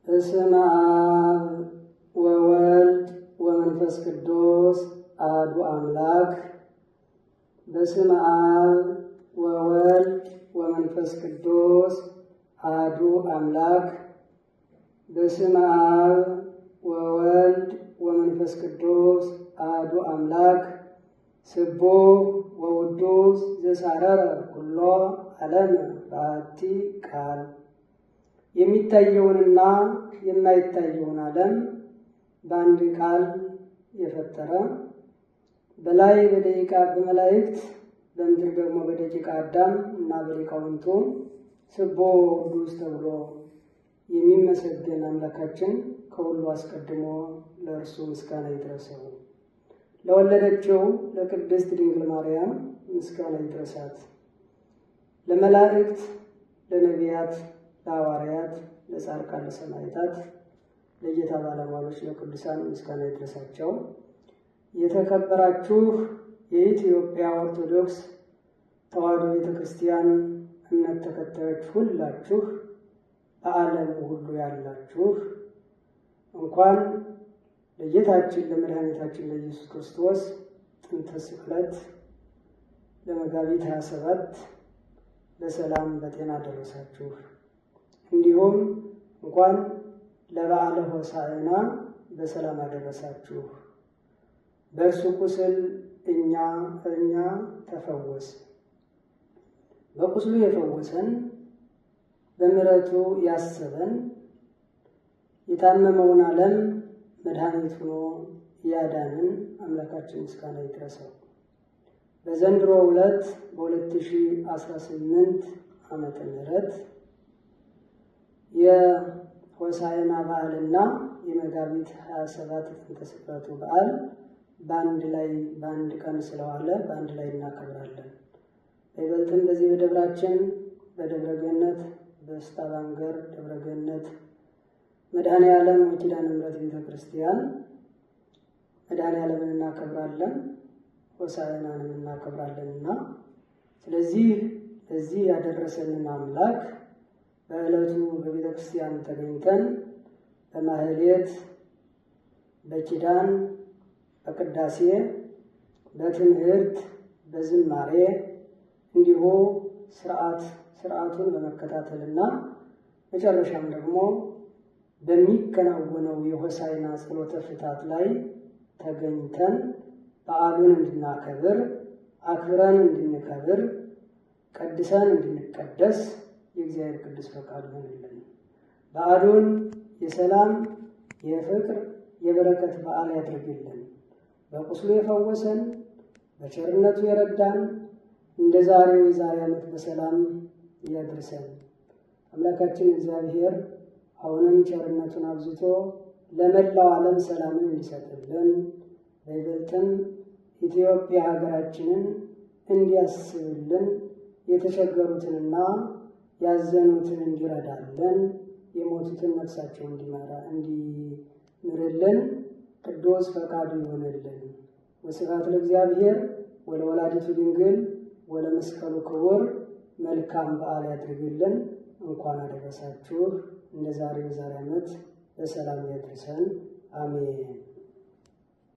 በስመ አብ ወወልድ ወመንፈስ ቅዱስ አሐዱ አምላክ። በስመ አብ ወወልድ ወመንፈስ ቅዱስ አሐዱ አምላክ። በስመ አብ ወወልድ ወመንፈስ ቅዱስ አሐዱ አምላክ። ስቡሕ ወውዱስ ዘሳረረ ኩሎ ዓለም በአሐቲ ቃል። የሚታየውንና የማይታየውን ዓለም በአንድ ቃል የፈጠረ፣ በላይ በደቂቃ በመላእክት በምድር ደግሞ በደቂቀ አዳም እና በሊቃውንቱ ስቡሕ ወውዱስ ተብሎ የሚመሰገን አምላካችን ከሁሉ አስቀድሞ ለእርሱ ምስጋና ይድረሰው። ለወለደችው ለቅድስት ድንግል ማርያም ምስጋና ይድረሳት። ለመላእክት፣ ለነቢያት፣ ለሐዋርያት፣ ለጻድቃን፣ ለሰማዕታት፣ ለጌታ ባለሟሎች፣ ለቅዱሳን ምስጋና ይድረሳቸው። የተከበራችሁ የኢትዮጵያ ኦርቶዶክስ ተዋሕዶ ቤተ ክርስቲያን እምነት ተከታዮች ሁላችሁ፣ በዓለም ሁሉ ያላችሁ እንኳን ለጌታችን ለመድኃኒታችን ለኢየሱስ ክርስቶስ ጥንተ ስቅለት ለመጋቢት 27 በሰላም በጤና ደረሳችሁ። እንዲሁም እንኳን ለበዓለ ሆሳዕና በሰላም አደረሳችሁ። በእርሱ ቁስል እኛ ተፈወስ። በቁስሉ የፈወሰን፣ በምሕረቱ ያሰበን፣ የታመመውን ዓለም መድኃኒት ሆኖ ያዳንን አምላካችን ምስጋና ይድረሰው። በዘንድሮ ዕለት በ2018 ዓመተ ምህረት የሆሳዕና በዓልና የመጋቢት 27 ጥንተ ስቅለቱ በዓል በአንድ ቀን ስለዋለ በአንድ ላይ እናከብራለን። በይበልጥም በዚህ በደብራችን በደብረ ገነት በስታባንገር ደብረ ገነት መድኃኔ ዓለም ወኪዳነ ምሕረት ቤተ ክርስቲያን መድኃኔ ዓለምን እናከብራለን፣ ሆሳዕናንም እናከብራለንና ስለዚህ እዚህ ያደረሰንን አምላክ በዕለቱ በቤተ ክርስቲያን ተገኝተን በማህሌት፣ በኪዳን፣ በቅዳሴ፣ በትምህርት፣ በዝማሬ እንዲሁ ስርዓቱን በመከታተልና መጨረሻም ደግሞ በሚከናወነው የሆሳዕና ጸሎተ ፍታት ላይ ተገኝተን በዓሉን እንድናከብር፣ አክብረን እንድንከብር፣ ቀድሰን እንድንቀደስ የእግዚአብሔር ቅዱስ ፈቃዱ ይሁንልን። በዓሉን የሰላም፣ የፍቅር፣ የበረከት በዓል ያድርግልን። በቁስሉ የፈወሰን፣ በቸርነቱ የረዳን እንደ ዛሬው የዛሬ ዓመት በሰላም ያድርሰን። አምላካችን እግዚአብሔር አሁንም ቸርነቱን አብዝቶ ለመላው ዓለም ሰላምን እንዲሰጥልን፣ በይበልጥም ኢትዮጵያ ሀገራችንን እንዲያስብልን፣ የተቸገሩትንና ያዘኑትን እንዲረዳልን፣ የሞቱትን ነፍሳቸው እንዲምርልን ቅዱስ ፈቃዱ ይሆንልን። ወስብሐት ለእግዚአብሔር ወለወላዲቱ ድንግል ወለመስቀሉ ክቡር። መልካም በዓል ያድርግልን። እንኳን አደረሳችሁ። እንደ ዛሬው የዛሬ ዓመት በሰላም ያድርሰን። አሜን።